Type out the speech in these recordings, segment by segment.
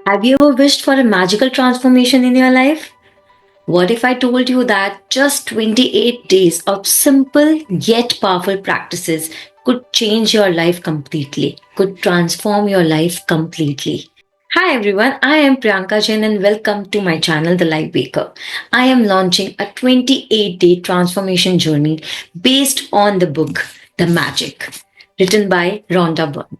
Have you ever wished for a magical transformation in your life? What if I told you that just 28 days of simple yet powerful practices could change your life completely, could transform your life completely? Hi everyone, I am Priyanka Jain and welcome to my channel The Life Baker. I am launching a 28-day transformation journey based on the book The Magic, written by Rhonda Byrne.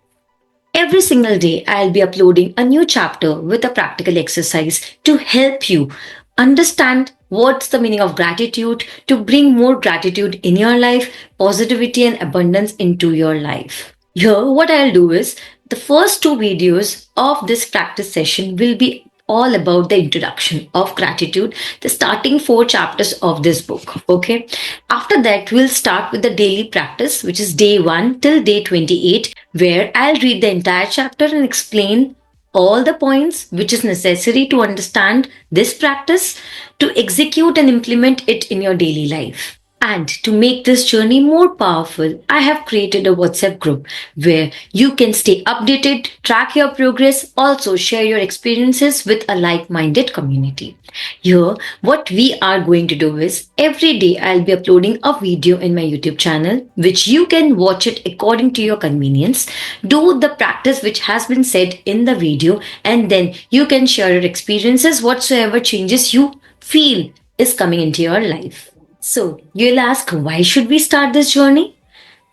Every single day, I'll be uploading a new chapter with a practical exercise to help you understand what's the meaning of gratitude, to bring more gratitude in your life, positivity and abundance into your life. Here, what I'll do is the first two videos of this practice session will be all about the introduction of gratitude, the starting four chapters of this book. Okay. After that, we'll start with the daily practice, which is day 1 till day 28, where I'll read the entire chapter and explain all the points which is necessary to understand this practice to execute and implement it in your daily life. And to make this journey more powerful, I have created a WhatsApp group where you can stay updated, track your progress, also share your experiences with a like minded community. Here, what we are going to do is every day I'll be uploading a video in my YouTube channel, which you can watch it according to your convenience. Do the practice which has been said in the video, and then you can share your experiences, whatsoever changes you feel is coming into your life. So, you'll ask, why should we start this journey?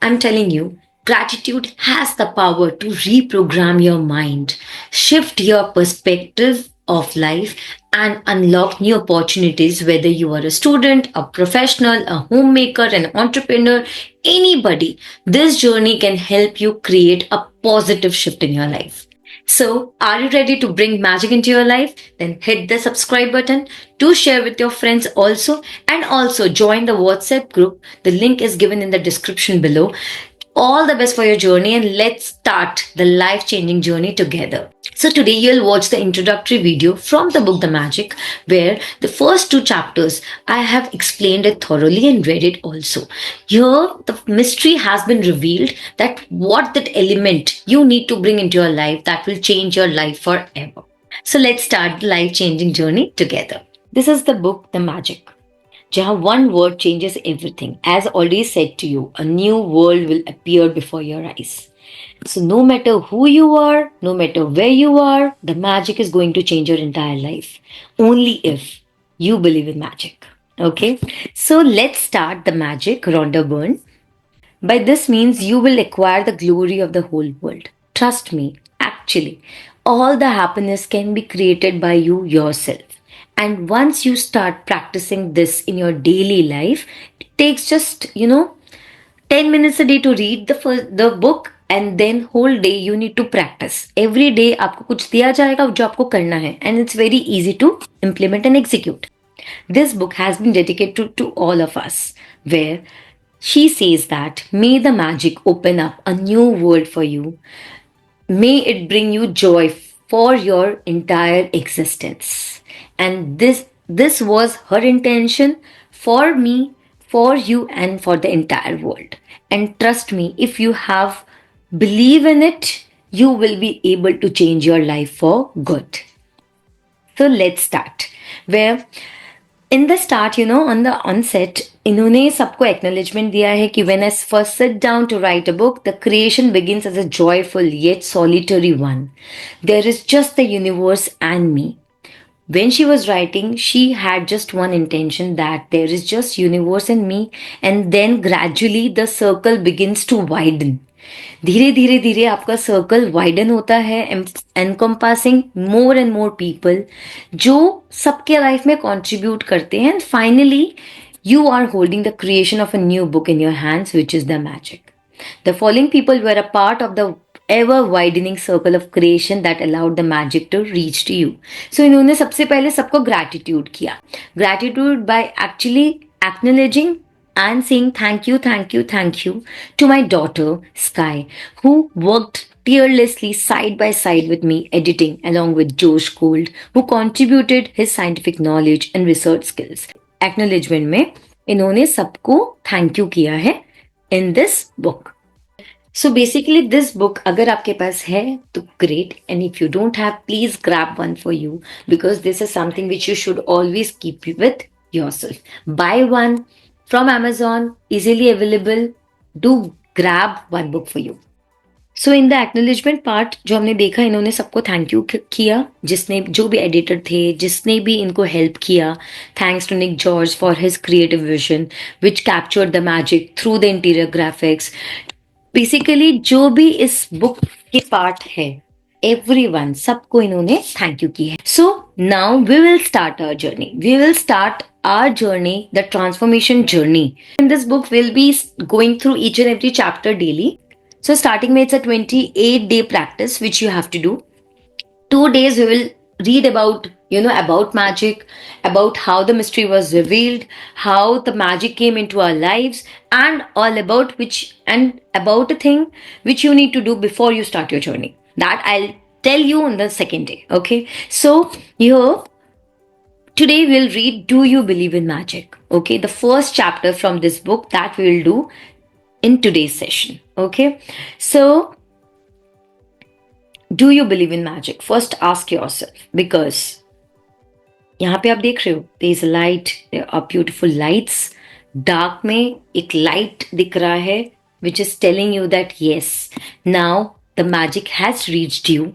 I'm telling you, gratitude has the power to reprogram your mind, shift your perspective of life, and unlock new opportunities. Whether you are a student, a professional, a homemaker, an entrepreneur, anybody, this journey can help you create a positive shift in your life. So, are you ready to bring magic into your life? Then hit the subscribe button, to share with your friends also, and also join the WhatsApp group. The link is given in the description below. All the best for your journey, and let's start the life changing journey together. So, today you'll watch the introductory video from the book The Magic, where the first two chapters I have explained it thoroughly and read it also. Here, the mystery has been revealed that what that element you need to bring into your life that will change your life forever. So, let's start the life changing journey together. This is the book The Magic. जहाँ one word changes everything. As already said to you, a new world will appear before your eyes. So, no matter who you are, no matter where you are, the magic is going to change your entire life. Only if you believe in magic. Okay? So, let's start the magic, Rhonda Byrne. By this means, you will acquire the glory of the whole world. Trust me, actually, all the happiness can be created by you yourself. And once you start practicing this in your daily life, it takes just, 10 minutes a day to read the book, and then whole day you need to practice. Every day आपको कुछ दिया जाएगा जो आपको करना है, and it's very easy to implement and execute. This book has been dedicated to all of us, where she says that may the magic open up a new world for you. May it bring you joy for your entire existence. And this was her intention for me, for you, and for the entire world. And trust me, if you have believe in it, you will be able to change your life for good. So let's start. Where in the start, on the onset, इन्होंने सबको acknowledgement दिया है कि when I first sit down to write a book, the creation begins as a joyful yet solitary one. There is just the universe and me. When she was writing, she had just one intention, that there is just universe and me, and then gradually the circle begins to widen. धीरे धीरे धीरे आपका circle widen होता है, encompassing more and more people जो सबके life में contribute करते हैं, and finally you are holding the creation of a new book in your hands, which is the magic. The following people were a part of the ever widening circle of creation that allowed the magic to reach to you. So इन्होंने सबसे पहले सबको gratitude किया. Gratitude by actually acknowledging and saying thank you, thank you, thank you to my daughter Sky, who worked tirelessly side by side with me editing, along with Josh Gold, who contributed his scientific knowledge and research skills. Acknowledgement में इन्होंने सबको thank you किया है in this book. So basically, this book, अगर आपके पास है तो great, and if you don't have, please grab one for you, because this is something which you should always keep with yourself. Buy one from Amazon, easily available. Do grab one book for you. So in the acknowledgement part जो हमने देखा, इन्होंने सबको thank you किया, जिसने जो भी editor थे, जिसने भी इनको हेल्प किया. Thanks to Nick George for his creative vision which captured the magic through the interior graphics. Basically जो भी इस बुक के पार्ट है, एवरीवन, सबको इन्होंने थैंक यू की है. So now we will start our journey. We will start our journey, the transformation journey. In this book, we'll be going through each and every chapter daily. So starting with, it's a 28-day practice which you have to do. 2 days we will read about, about magic, about how the mystery was revealed, how the magic came into our lives, and all about about a thing which you need to do before you start your journey. That I'll tell you on the second day. Okay. So here, today we'll read Do You Believe in Magic? Okay, the first chapter from this book that we will do in today's session. Okay, so do you believe in magic? First ask yourself, because यहाँ पे आप देख रहे हो, there is a light, there are beautiful lights. Dark में एक light दिख रहा है which is telling you that yes, now the magic has reached you.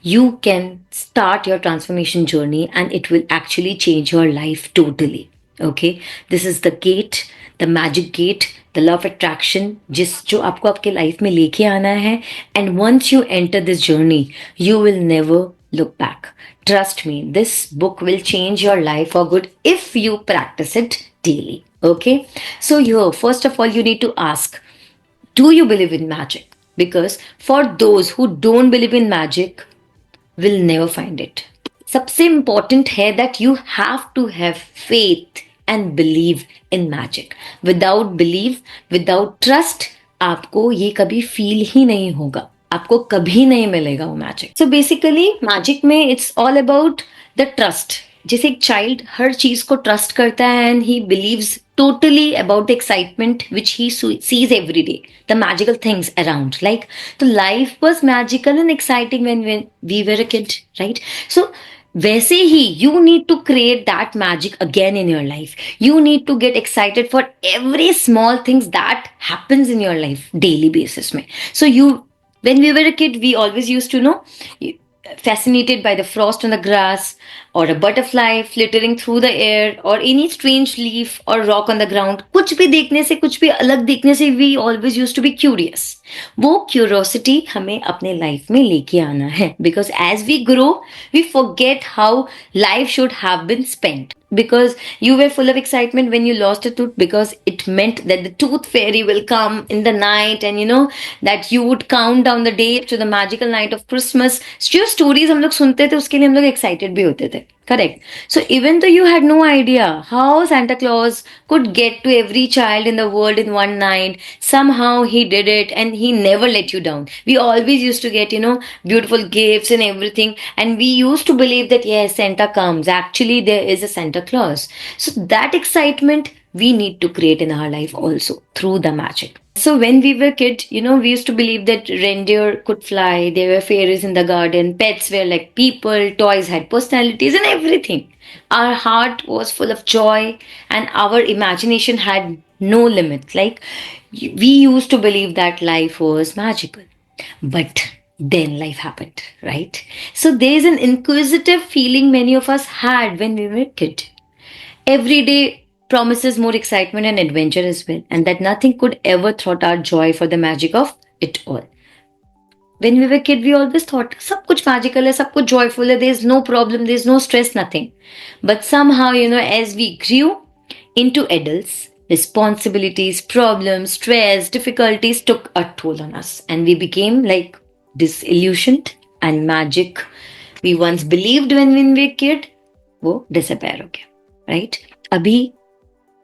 You can start your transformation journey and it will actually change your life totally. Okay, this is the gate, the magic gate, the law of attraction, जो आपको आपके life में लेके आना है. And once you enter this journey, you will never look back. Trust me, this book will change your life for good if you practice it daily. Okay, so here, first of all, you need to ask, do you believe in magic? Because for those who don't believe in magic, will never find it. सबसे important है that you have to have faith and believe in magic. Without belief, without trust, आपको ये कभी feel ही नहीं होगा, आपको कभी नहीं मिलेगा वो magic. So basically, magic में it's all about the trust. जैसे एक child हर चीज को trust करता है and he believes totally about the excitement which he sees every day, the magical things around. Like, the life was magical and exciting when we were a kid, right? So वैसे ही you need to create that magic again in your life. You need to get excited for every small things that happens in your life daily basis में. So when we were a kid, we always used to know, fascinated by the frost on the grass, or a butterfly flittering through the air, or any strange leaf or rock on the ground. कुछ भी देखने से, कुछ भी अलग देखने से, we always used to be curious. वो curiosity हमें अपने life में लेके आना है, because as we grow, we forget how life should have been spent. Because you were full of excitement when you lost a tooth, because it meant that the tooth fairy will come in the night, and that you would count down the day to the magical night of Christmas. जो stories हम लोग सुनते थे उसके लिए हम लोग excited भी होते थे. Correct. So even though you had no idea how Santa Claus could get to every child in the world in one night, somehow he did it and he never let you down. We always used to get, beautiful gifts and everything. And we used to believe that, yes, Santa comes. Actually, there is a Santa Claus. So that excitement we need to create in our life also through the magic. So when we were kids, we used to believe that reindeer could fly, there were fairies in the garden, pets were like people, toys had personalities and everything. Our heart was full of joy and our imagination had no limit. Like, we used to believe that life was magical. But then life happened, right? So there's an inquisitive feeling many of us had when we were kids. Every day promises more excitement and adventure as well, and that nothing could ever thwart our joy for the magic of it all. When we were kid, we always thought, सब कुछ magical है, सब कुछ joyful है, there's no problem, there's no stress, nothing. But somehow, as we grew into adults, responsibilities, problems, stress, difficulties took a toll on us, and we became like disillusioned, and magic we once believed when we were kid, वो disappear हो गया, right? अभी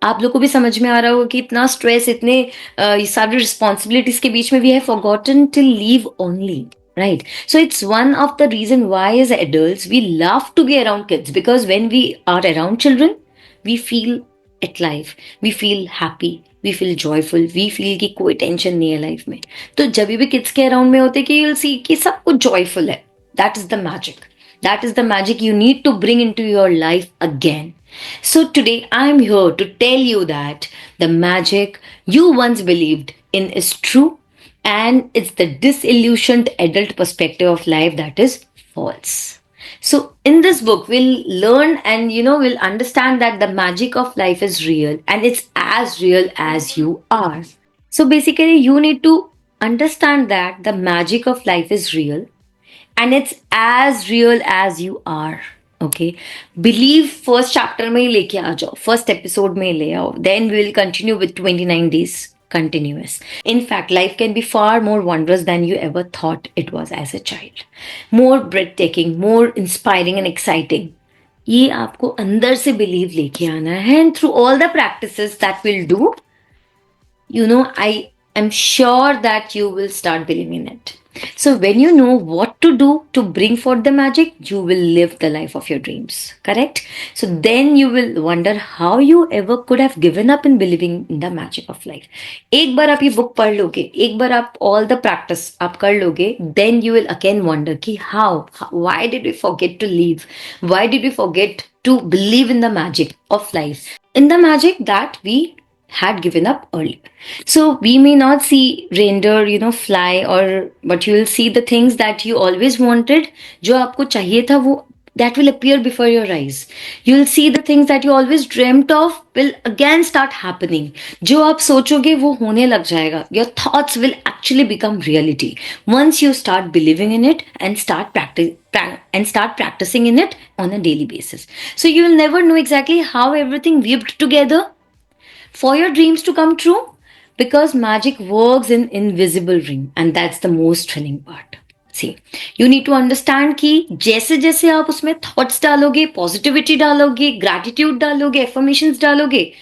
आप लोग को भी समझ में आ रहा होगा कि इतना स्ट्रेस, इतने सारी रिस्पॉन्सिबिलिटीज के बीच में we have forgotten to live only, right? So it's one of the reason why as adults we love to be around kids, because when we are around children we feel at life, we feel happy, we feel joyful, we feel कि कोई tension नहीं है life में. तो जब भी kids के around में होते कि you'll see कि सब कुछ joyful है. That is the magic. That is the magic you need to bring into your life again. So today I'm here to tell you that the magic you once believed in is true, and it's the disillusioned adult perspective of life that is false. So in this book, we'll learn and we'll understand that the magic of life is real and it's as real as you are. So basically, you need to understand that the magic of life is real and it's as real as you are. Okay, believe first chapter में ही लेके आ जाओ, first episode में ही ले आओ. Then we will continue with 29 days continuous. In fact, life can be far more wondrous than you ever thought it was as a child. More breathtaking, more inspiring and exciting. ये आपको अंदर से believe लेके आना है, and through all the practices that we'll do, I am sure that you will start believing in it. So when you know what to do to bring forth the magic, you will live the life of your dreams. Correct? So then you will wonder how you ever could have given up in believing in the magic of life. एक बार आप ये book पढ़ लोगे, एक बार आप all the practice आप कर लोगे, then you will again wonder कि why did we forget to live? Why did we forget to believe in the magic of life? In the magic that we had given up earlier. So we may not see reindeer, fly, but you will see the things that you always wanted, जो आपको चाहिए था वो, that will appear before your eyes. You will see the things that you always dreamt of will again start happening. जो आप सोचोगे वो होने लग जाएगा. Your thoughts will actually become reality once you start believing in it and start practicing in it on a daily basis. So you will never know exactly how everything weaved together for your dreams to come true, because magic works in invisible ring, and that's the most thrilling part. See, you need to understand कि जैसे जैसे आप उसमें thoughts डालोगे, positivity डालोगे, gratitude डालोगे, affirmations डालोगे,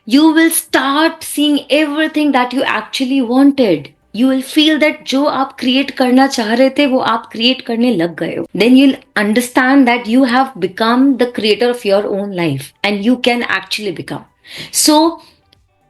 you will start seeing everything that you actually wanted. You will feel that जो आप create करना चाह रहे थे वो आप create करने लग गए हो. Then you'll understand that you have become the creator of your own life and you can actually become. So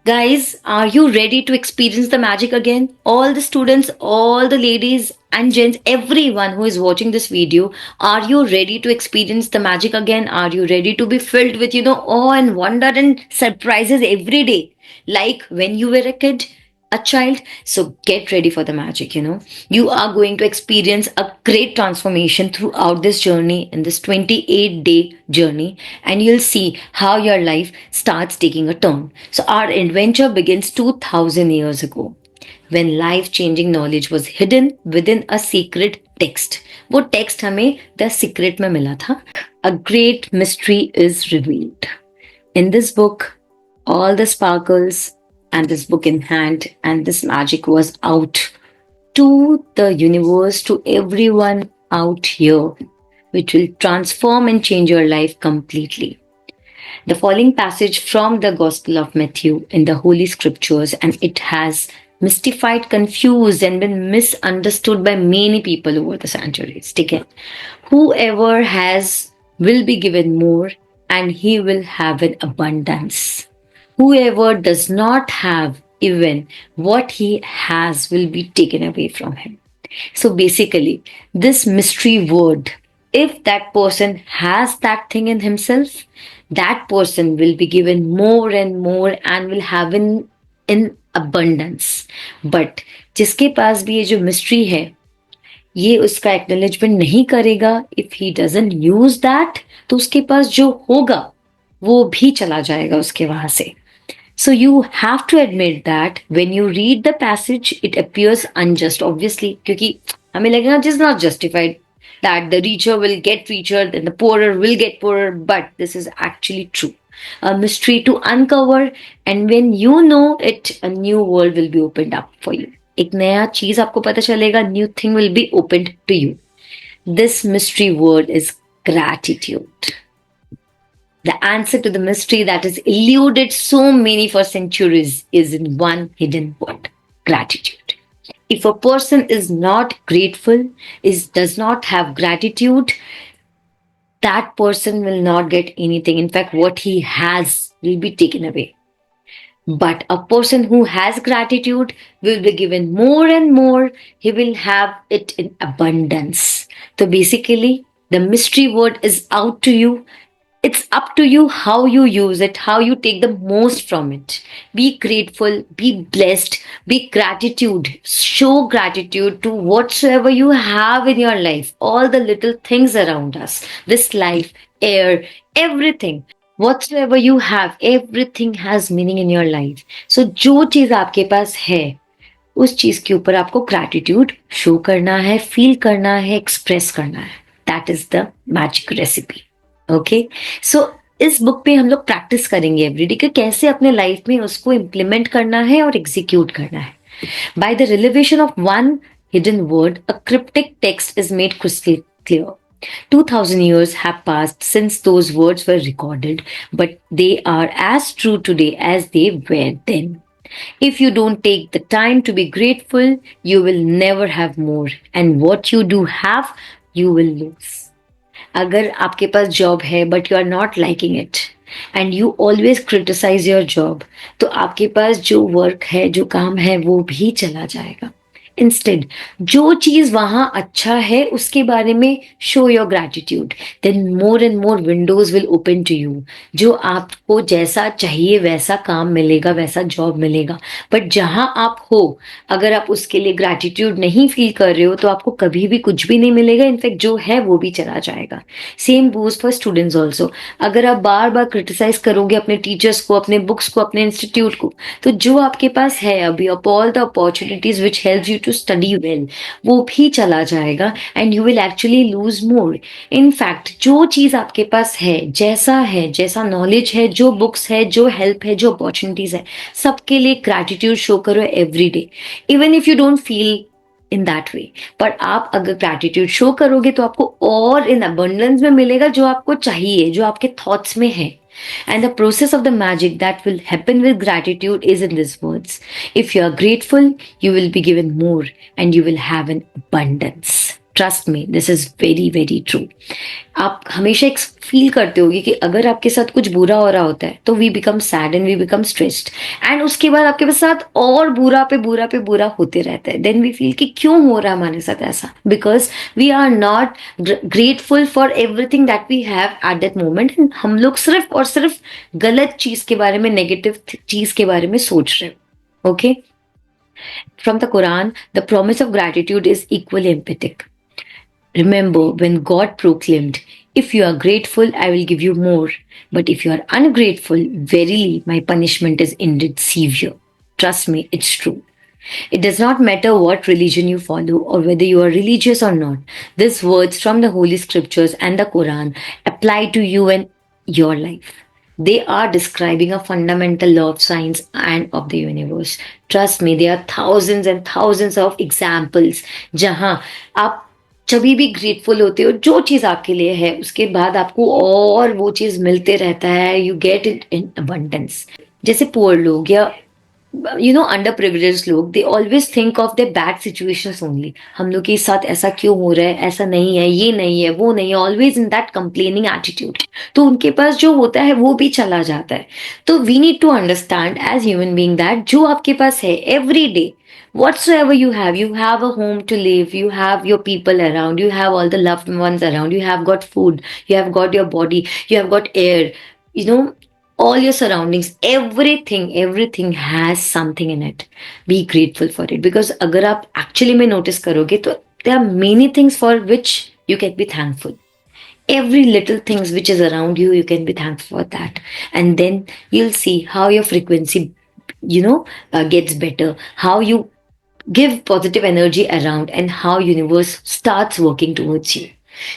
guys, are you ready to experience the magic again? All the students, all the ladies and gents, everyone who is watching this video, are you ready to experience the magic again? Are you ready to be filled with, awe and wonder and surprises every day? Like when you were a kid, a child. So get ready for the magic. You are going to experience a great transformation throughout this journey, in this 28-day journey, and you'll see how your life starts taking a turn. So our adventure begins 2000 years ago, when life-changing knowledge was hidden within a secret text. वो text हमें the secret में मिला था. A great mystery is revealed. In this book, all the sparkles and this book in hand, and this magic was out to the universe, to everyone out here, which will transform and change your life completely. The following passage from the Gospel of Matthew in the Holy Scriptures, and it has mystified, confused, and been misunderstood by many people over the centuries. Take it. Whoever has will be given more, and he will have an abundance. Whoever does not have, even what he has will be taken away from him. So basically, this mystery word, if that person has that thing in himself, that person will be given more and more and will have in abundance. But जिसके पास भी ये जो mystery है, ये उसका acknowledgement नहीं करेगा, if he doesn't use that, तो उसके पास जो होगा वो भी चला जाएगा उसके वहां से. So you have to admit that when you read the passage, it appears unjust, obviously, क्योंकि हमें लगेगा it is not justified that the richer will get richer, then the poorer will get poorer, but this is actually true. A mystery to uncover, and when you know it, a new world will be opened up for you. एक नया चीज आपको पता चलेगा, new thing will be opened to you. This mystery word is gratitude. The answer to the mystery that has eluded so many for centuries is in one hidden word: gratitude. If a person is not grateful, does not have gratitude, that person will not get anything. In fact, what he has will be taken away. But a person who has gratitude will be given more and more. He will have it in abundance. So basically, the mystery word is out to you. It's up to you how you use it, how you take the most from it. Be grateful, be blessed, be gratitude. Show gratitude to whatsoever you have in your life, all the little things around us, this life, air, everything. Whatsoever you have, everything has meaning in your life. So जो चीज आपके पास है उस चीज के ऊपर आपको ग्रैटिट्यूड शो करना है, फील करना है, एक्सप्रेस करना है. That is the magic recipe. Okay, so इस बुक पे हम लोग प्रैक्टिस करेंगे एवरीडे कि कैसे अपने लाइफ में उसको इम्प्लीमेंट करना है और एग्जीक्यूट करना है. By the revelation of one hidden word a cryptic text is made crystal clear. 2000 years have passed since those words were recorded, but they are as true today as they were then. If you don't take the time to be grateful, you will never have more, and what you do have, you will lose. अगर आपके पास job है but you are not liking it and you always criticise your job, तो आपके पास जो work है, जो काम है, वो भी चला जाएगा. इंस्टेड जो चीज वहां अच्छा है उसके बारे में show your gratitude, then more and more windows will open to you. जो आपको जैसा चाहिए वैसा काम मिलेगा, वैसा जॉब मिलेगा. बट जहां आप हो, अगर आप उसके लिए ग्रैटिट्यूड नहीं फील कर रहे हो तो आपको कभी भी कुछ भी नहीं मिलेगा. इनफैक्ट जो है वो भी चला जाएगा. Same goes for students also. अगर आप बार बार क्रिटिसाइज करोगे अपने टीचर्स को, अपने बुक्स को, अपने इंस्टीट्यूट को, तो जो आपके पास है अभी, all the opportunities which help you to study well, वो भी चला जाएगा and you will actually lose more. In fact जो चीज आपके पास है, जैसा नॉलेज है, जो बुक्स है, जो हेल्प है, जो अपॉर्चुनिटीज है, सबके लिए ग्रैटिट्यूड शो करो every day, even if you don't feel in that way. पर आप अगर ग्रैटिट्यूड शो करोगे तो आपको और इन अबंडेंस में मिलेगा जो आपको चाहिए, जो आपके थॉट्स में है. And the process of the magic that will happen with gratitude is in these words. If you are grateful, you will be given more and you will have an abundance. Trust me, this is very, very true. आप हमेशा एक feel करते होगे कि अगर आपके साथ कुछ बुरा हो रहा होता है तो we become sad and we become stressed, and उसके बाद आपके साथ और बुरा पे बुरा पे बुरा होते रहता है. देन वी फील कि क्यों हो रहा है हमारे साथ ऐसा, because we are not grateful for everything that we have at that moment. हम लोग सिर्फ और सिर्फ गलत चीज के बारे में, नेगेटिव चीज के बारे में सोच रहे हो. Okay, from the Quran, the promise of gratitude is equally empathic. Remember when God proclaimed, "If you are grateful, I will give you more. But if you are ungrateful, verily my punishment is indeed severe." Trust me, it's true. It does not matter what religion you follow or whether you are religious or not. These words from the Holy Scriptures and the Quran apply to you and your life. They are describing a fundamental law of science and of the universe. Trust me, there are thousands and thousands of examples जहाँ आप जब भी grateful होते हो, जो चीज आपके लिए है उसके बाद आपको और वो चीज मिलते रहता है. You get it in abundance. जैसे पुअर लोग या अंडर प्रिविलेज लोग, they always think of the bad situations only. हम लोग के साथ ऐसा क्यों हो रहा है, ऐसा नहीं है, ये नहीं है, वो नहीं है, always in that complaining attitude. तो उनके पास जो होता है वो भी चला जाता है. तो we need to understand as human being that जो आपके पास है every day, whatsoever you have a home to live, you have your people around, you have all the loved ones around, you have got food, you have got your body, you have got air, all your surroundings, everything has something in it. Be grateful for it, because agar aap actually mein notice karoge to there are many things for which you can be thankful. Every little things which is around you, you can be thankful for that, and then you'll see how your frequency gets better, how you give positive energy around, and how universe starts working towards you.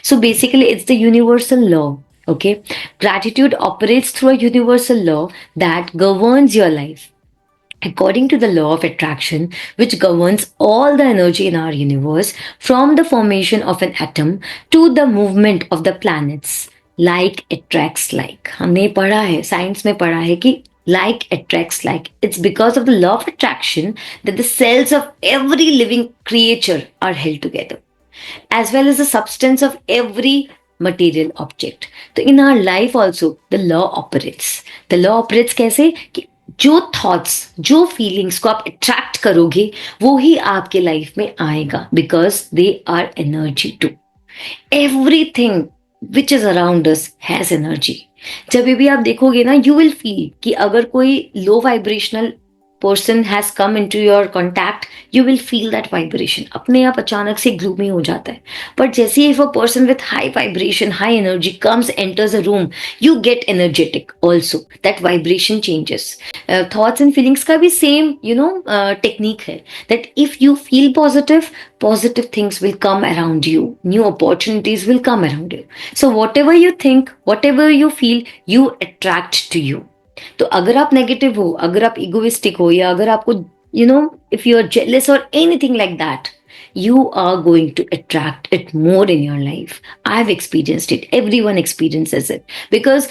So basically it's the universal law. Okay, gratitude operates through a universal law that governs your life. According to the law of attraction, which governs all the energy in our universe, from the formation of an atom to the movement of the planets, like attracts like. हमने पढ़ा है, science में पढ़ा है कि like attracts like. It's because of the law of attraction that the cells of every living creature are held together, as well as the substance of every material object. तो in our life also the law operates. The law operates कैसे कि जो thoughts, जो feelings को आप attract करोगे वो ही आपके लाइफ में आएगा, because they are energy too. Everything which is around us has energy. जब भी आप देखोगे ना, यू विल फील कि अगर कोई low vibrational person has come into your contact, you will feel that vibration. अपने आप अचानक से ग्लूमी हो जाता है. बट जैसे ही if a person with high vibration, high energy comes enters a room, you get energetic also. That vibration changes. Thoughts and feelings का भी सेम टेक्निक है. That if you feel positive, positive things will come around you, new opportunities will come around you. So whatever you think, whatever you feel, you attract to you. तो अगर आप negative हो, अगर आप egoistic हो, या अगर आपको if you are jealous or anything like that, you are going to attract it more in your life. I've experienced it. Everyone experiences it. Because,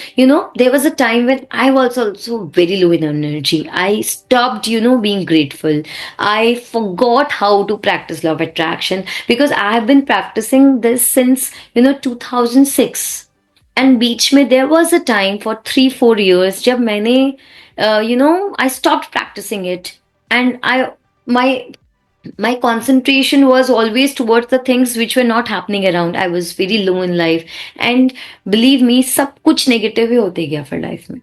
there was a time when I was also very low in energy. I stopped, being grateful. I forgot how to practice law of attraction, because I have been practicing this since, 2006. And बीच में there was a time for 3-4 years जब मैंने I stopped practicing it, and my concentration was always towards the things which were not happening around. I was very low in life, and believe me, सब कुछ negative ही होते गया फिर life में.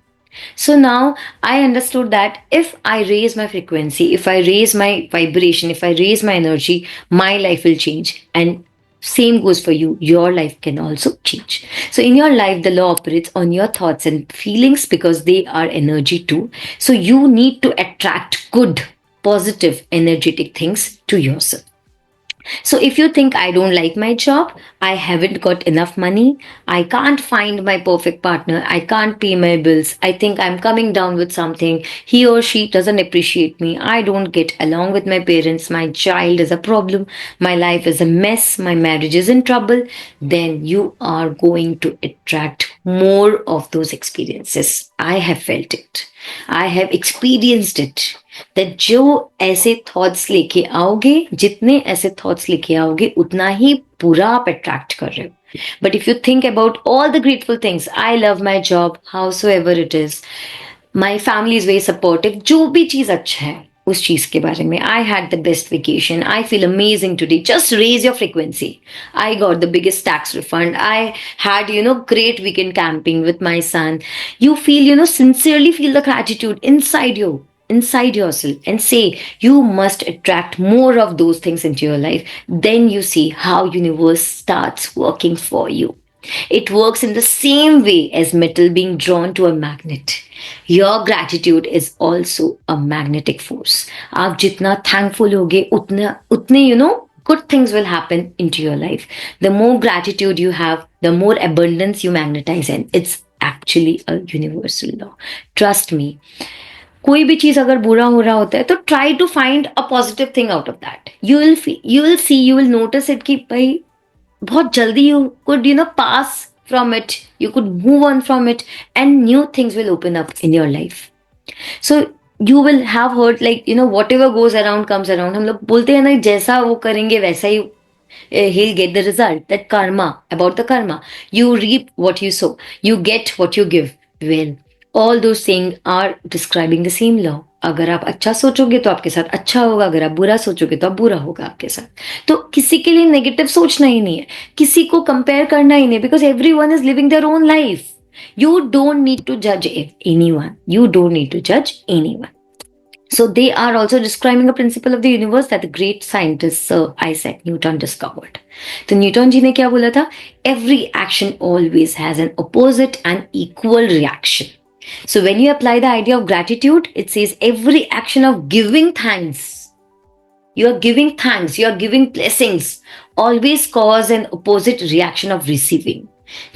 So now I understood that if I raise my frequency, if I raise my vibration, if I raise my energy, my life will change. And same goes for you. Your life can also change. So in your life, the law operates on your thoughts and feelings, because they are energy too. So you need to attract good, positive, energetic things to yourself. So if you think, I don't like my job, I haven't got enough money, I can't find my perfect partner, I can't pay my bills, I think I'm coming down with something, he or she doesn't appreciate me, I don't get along with my parents, my child is a problem, my life is a mess, my marriage is in trouble, then you are going to attract more of those experiences. I have felt it. I have experienced it. That जो ऐसे thoughts लेके आओगे, जितने ऐसे thoughts लेके आओगे, उतना ही पूरा आप अट्रैक्ट कर रहे हो. But if you think about all the grateful things, I love my job, house ever it is, my family is very supportive, जो भी चीज अच्छा है उस चीज के बारे में, I had the best vacation, I feel amazing today, just raise your frequency, I got the biggest tax refund, I had great weekend camping with my son. You feel, sincerely feel the gratitude inside yourself, and say you must attract more of those things into your life. Then you see how universe starts working for you. It works in the same way as metal being drawn to a magnet. Your gratitude is also a magnetic force. आप जितना thankful होगे, उतने good things will happen into your life. The more gratitude you have, the more abundance you magnetize, and it's actually a universal law. Trust me. कोई भी चीज अगर बुरा हो रहा होता है, तो try to find a positive thing out of that. You will notice it कि भाई बहुत जल्दी you could pass from it, you could move on from it, and new things will open up in your life. So you will have heard like whatever goes around comes around. हम लोग बोलते हैं ना, जैसा वो करेंगे वैसा ही he'll get the result. That karma, about the karma, you reap what you sow, you get what you give. Well, all those things are describing the same law. अगर आप अच्छा सोचोगे तो आपके साथ अच्छा होगा, अगर आप बुरा सोचोगे तो बुरा होगा आपके साथ. तो किसी के लिए नेगेटिव सोचना ही नहीं है, किसी को कंपेयर करना ही नहीं, because everyone is living their own life. You don't need to judge anyone. You don't need to judge anyone. So they are also describing a principle of the universe that the great scientist Sir Isaac Newton discovered. तो Newton जी ने क्या बोला था? Every action always has an opposite and equal reaction. So when you apply the idea of gratitude, it says every action of giving thanks, you are giving thanks, you are giving blessings, always cause an opposite reaction of receiving.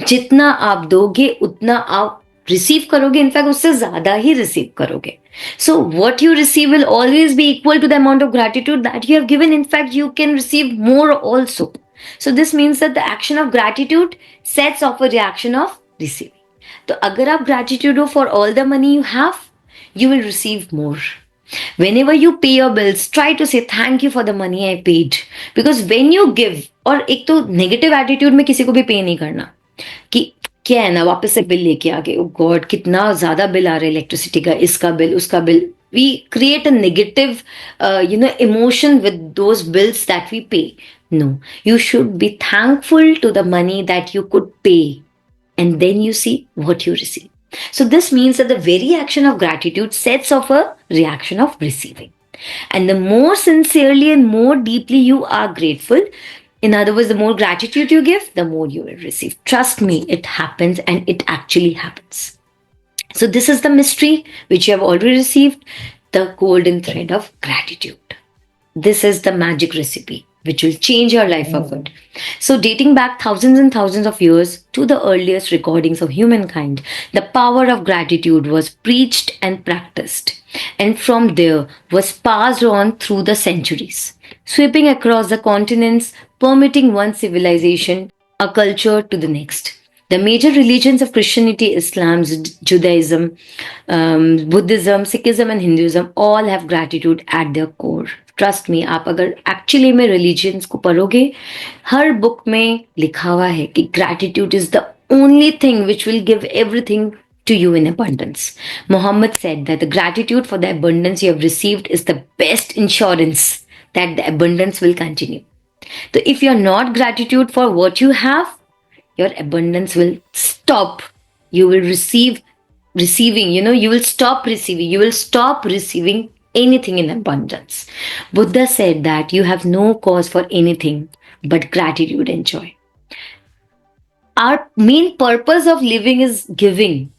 जितना आप दोगे उतना आप receive करोगे, in fact उससे ज्यादा ही receive करोगे. So what you receive will always be equal to the amount of gratitude that you have given. In fact, you can receive more also. So this means that the action of gratitude sets off a reaction of receiving. तो अगर आप gratitude हो for all the money you have, you will receive more. Whenever you pay your bills, try to say thank you for the money I paid. Because when you give, और एक तो negative attitude में किसी को भी pay नहीं करना. कि क्या है ना, वापस से बिल लेके आ गए, ओ गॉड कितना ज्यादा बिल आ रहा है इलेक्ट्रिसिटी का, इसका बिल उसका bill. We create a negative emotion with those bills that we pay. No, you should be thankful to the money that you could pay, and then you see what you receive. So this means that the very action of gratitude sets off a reaction of receiving. And the more sincerely and more deeply you are grateful, in other words, the more gratitude you give, the more you will receive. Trust me, it happens, and it actually happens. So, this is the mystery which you have already received, the golden thread of gratitude. This is the magic recipe which will change your life for good. So, dating back thousands and thousands of years to the earliest recordings of humankind, the power of gratitude was preached and practiced, and from there was passed on through the centuries, sweeping across the continents, permitting one civilization, a culture to the next. The major religions of Christianity, Islam, Judaism, Buddhism, Sikhism, and Hinduism all have gratitude at their core. Trust me, आप अगर actually में religions को पढ़ोगे, हर book में लिखा हुआ है कि gratitude is the only thing which will give everything to you in abundance. Muhammad said that the gratitude for the abundance you have received is the best insurance that the abundance will continue. So if you're not gratitude for what you have, your abundance will stop. You will receiving, you will stop receiving. You will stop receiving anything in abundance. Buddha said that you have no cause for anything but gratitude and joy. Our main purpose of living is giving,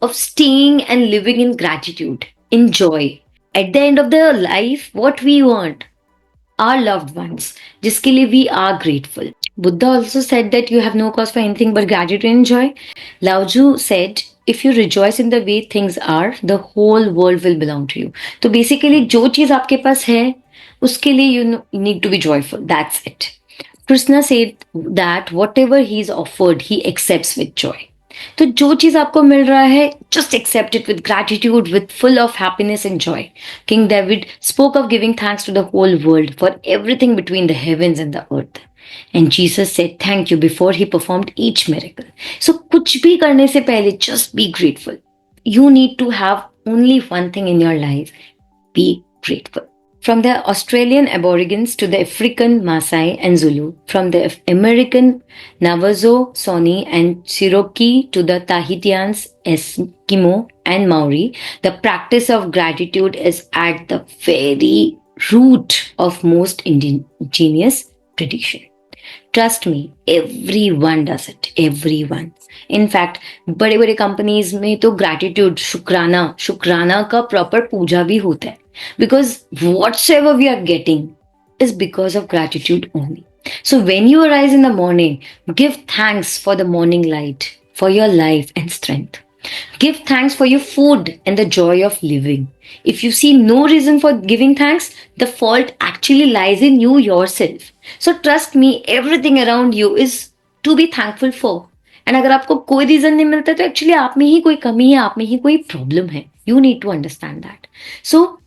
of staying and living in gratitude, in joy. At the end of the life, what we want, our loved ones, जिसके लिए we are grateful. Buddha also said that you have no cause for anything but gratitude and joy. Lao Tzu said, if you rejoice in the way things are, the whole world will belong to you. तो basically जो चीज आपके पास है, उसके लिए you need to be joyful. That's it. Krishna said that whatever he is offered, he accepts with joy. तो जो चीज आपको मिल रहा है, just accept it with gratitude, with full of happiness and joy. King David spoke of giving thanks to the whole world for everything between the heavens and the earth. And Jesus said thank you before he performed each miracle. So कुछ भी करने से पहले just be grateful. You need to have only one thing in your life. Be grateful. From the Australian Aborigines to the African Maasai and Zulu, from the American Navajo, Shawnee and Cherokee to the Tahitians, Eskimo and Maori, the practice of gratitude is at the very root of most indigenous tradition. Trust me, everyone does it. Everyone. In fact, बड़े बड़े companies में तो gratitude, शुक्राना का proper पूजा भी होता है. Because whatsoever we are getting is because of gratitude only. So when you arise in the morning, give thanks for the morning light, for your life and strength. Give thanks for your food and the joy of living. If you see no reason for giving thanks, the fault actually lies in you yourself. So trust me, everything around you is to be thankful for. And अगर आपको कोई reason नहीं मिलता तो actually आप में ही कोई कमी है, आप में ही कोई प्रॉब्लम है. You need to understand that. So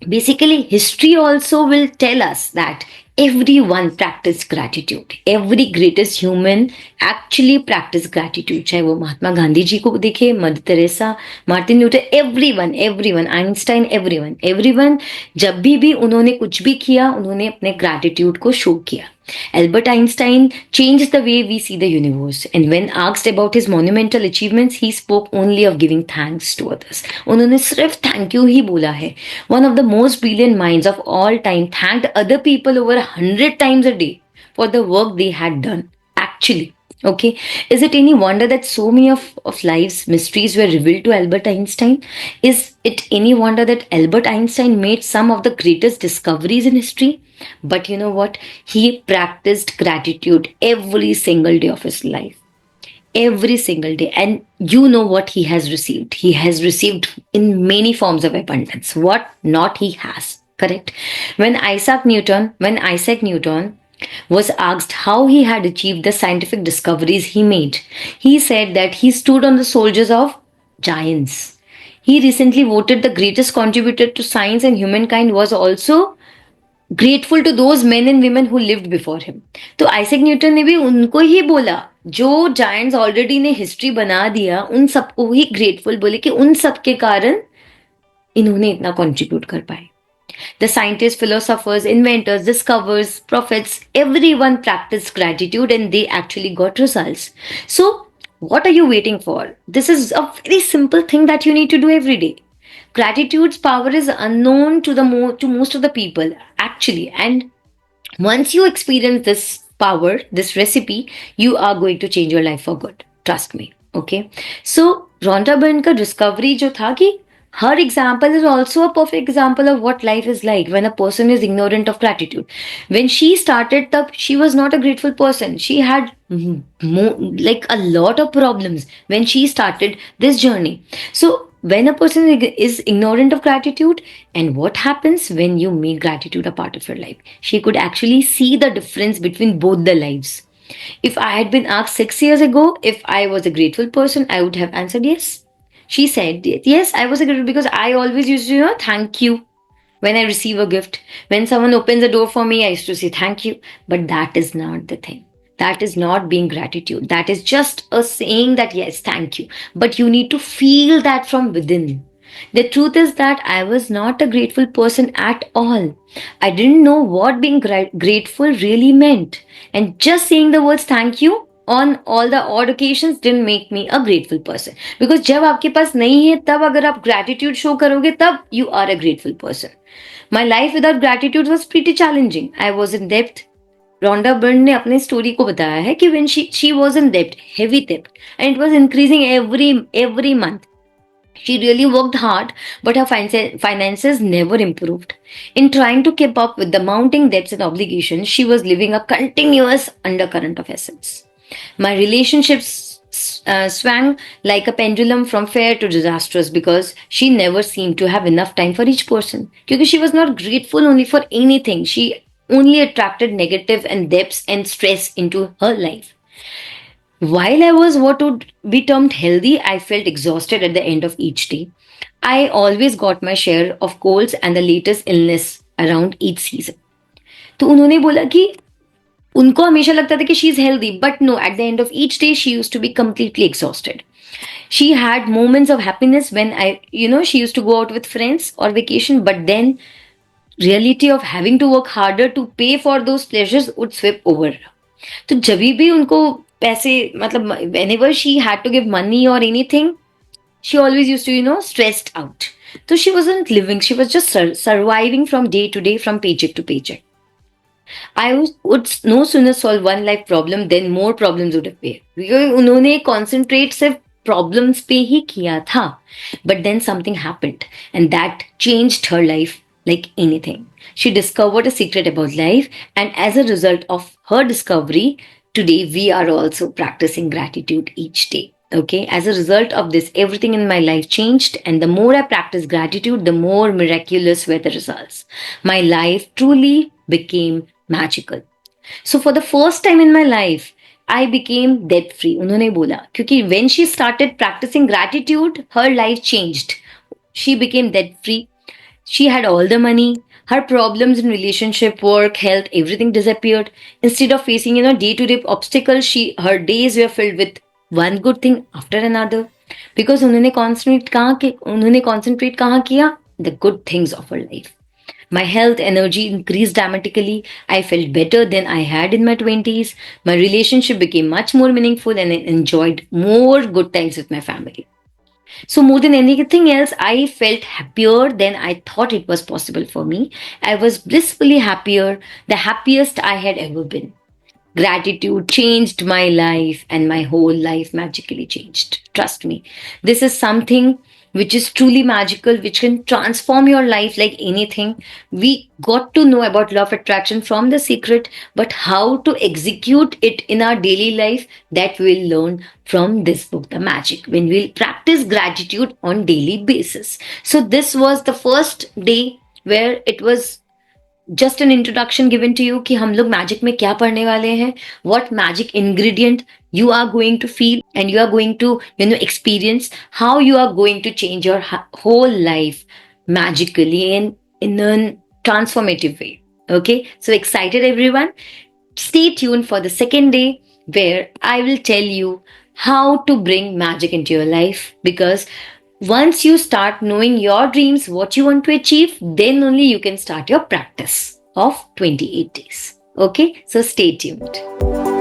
basically, history also will tell us that everyone practiced gratitude. Every greatest human actually practiced gratitude. चाहे वो महात्मा गांधी जी को देखे, Mother Teresa, Martin Luther, everyone, Einstein, everyone, जब भी उन्होंने कुछ भी किया, उन्होंने अपने gratitude को शो किया. Albert Einstein changed the way we see the universe, and when asked about his monumental achievements, he spoke only of giving thanks to others. उन्होंने सिर्फ thank you ही बोला है. One of the most brilliant minds of all time thanked other people over 100 times a day for the work they had done. Actually, okay, is it any wonder that so many of life's mysteries were revealed to Albert Einstein? Is it any wonder that Albert Einstein made some of the greatest discoveries in history? But you know what? He practiced gratitude every single day of his life. Every single day. And you know what he has received. He has received in many forms of abundance. What not he has. Correct? When Isaac Newton was asked how he had achieved the scientific discoveries he made, he said that he stood on the shoulders of giants. He recently voted the greatest contributor to science and humankind was also grateful to those men and women who lived before him. तो Isaac Newton ने भी उनको ही बोला, जो giants already ने history बना दिया उन सबको ही ग्रेटफुल बोले कि उन सब के कारण इन्होंने इतना कंट्रीब्यूट कर पाए. The scientists, philosophers, inventors, discoverers, prophets, everyone practiced gratitude and they actually got results. So, what are you waiting for? This is a very simple thing that you need to do every day. Gratitude's power is unknown to to most of the people actually, and once you experience this power, this recipe, you are going to change your life for good. Trust me. Okay. So Rhonda Byrne का discovery जो था कि her example is also a perfect example of what life is like when a person is ignorant of gratitude. When she started tab, she was not a grateful person. She had like a lot of problems when she started this journey. So when a person is ignorant of gratitude, and what happens when you make gratitude a part of your life, she could actually see the difference between both the lives. If I had been asked 6 years ago if I was a grateful person, I would have answered yes. She said, yes, I was a grateful because I always used to, thank you when I receive a gift. When someone opens a door for me, I used to say thank you. But that is not the thing. That is not being gratitude. That is just a saying that, yes, thank you. But you need to feel that from within. The truth is that I was not a grateful person at all. I didn't know what being grateful really meant. And just saying the words thank you on all the odd occasions didn't make me a grateful person. Because जब आपके पास नहीं है तब अगर आप gratitude show करोगे तब you are a grateful person. My life without gratitude was pretty challenging. I was in debt. Rhonda Byrne ने अपने स्टोरी को बताया है कि when she was in debt, heavy debt, and it was increasing every month. She really worked hard, but her finances never improved. In trying to keep up with the mounting debts and obligations, she was living a continuous undercurrent of assets. My relationships swung like a pendulum from fair to disastrous because she never seemed to have enough time for each person. Because she was not grateful only for anything, she only attracted negative and debts and stress into her life. While I was what would be termed healthy, I felt exhausted at the end of each day. I always got my share of colds and the latest illness around each season. तो उन्होंने बोला कि उनको हमेशा लगता था कि she is healthy, but no, at the end of each day she used to be completely exhausted. She had moments of happiness when she used to go out with friends or vacation, but then reality of having to work harder to pay for those pleasures would sweep over. तो जब भी उनको पैसे, मतलब whenever she had to give money or anything, she always used to stressed out. So she wasn't living, she was just surviving from day to day, from paycheck to paycheck. I would no sooner solve one life problem than more problems would appear. Because उन्होंने concentrate सिर्फ problems पे ही किया था. But then something happened and that changed her life like anything. She discovered a secret about life, and as a result of her discovery, today we are also practicing gratitude each day. Okay, as a result of this, everything in my life changed, and the more I practiced gratitude, the more miraculous were the results. My life truly became magical. So for the first time in my life, I became debt free. उन्होंने बोला क्योंकि when she started practicing gratitude, her life changed. She became debt free. She had all the money. Her problems in relationship, work, health, everything disappeared. Instead of facing day-to-day obstacles, her days were filled with one good thing after another. Because उन्होंने concentrate कहाँ किया? The good things of her life. My health energy increased dramatically. I felt better than I had in my 20s. My relationship became much more meaningful and I enjoyed more good times with my family. So, more than anything else, I felt happier than I thought it was possible for me. I was blissfully happier, the happiest I had ever been. Gratitude changed my life and my whole life magically changed. Trust me. This is something which is truly magical, which can transform your life like anything. We got to know about law of attraction from The Secret, but how to execute it in our daily life, that we'll learn from this book, The Magic, when we'll practice gratitude on daily basis. So this was the first day where it was just an introduction given to you कि हम लोग magic में क्या पढ़ने वाले हैं, what magic ingredient you are going to feel and you are going to experience, how you are going to change your whole life magically and in a transformative way. Okay, so excited everyone? Stay tuned for the second day where I will tell you how to bring magic into your life, because once you start knowing your dreams, what you want to achieve, then only you can start your practice of 28 days. Okay, so stay tuned.